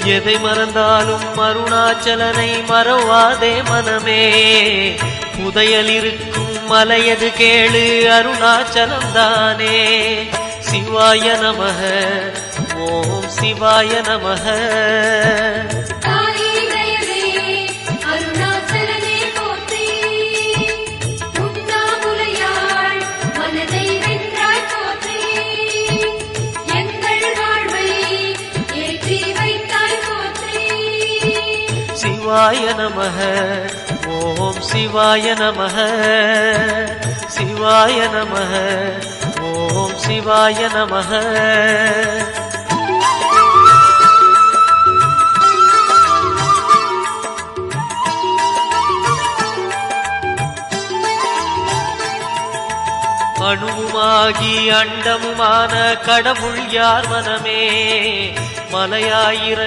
எதை மறந்தாலும் அருணாச்சலனை மறவாதே மனமே. புதையல் இருக்கும் மலையது கேளு அருணாச்சலம் தானே. சிவாய நமக ஓம் சிவாய நமக. சிவாய நமக ஓம் சிவாய நமக. சிவாய நமக ஓம் சிவாய நமக. அணுவுமாகி அண்டமுமான கடவுள் யார் மனமே. மலையாயிரங்கள்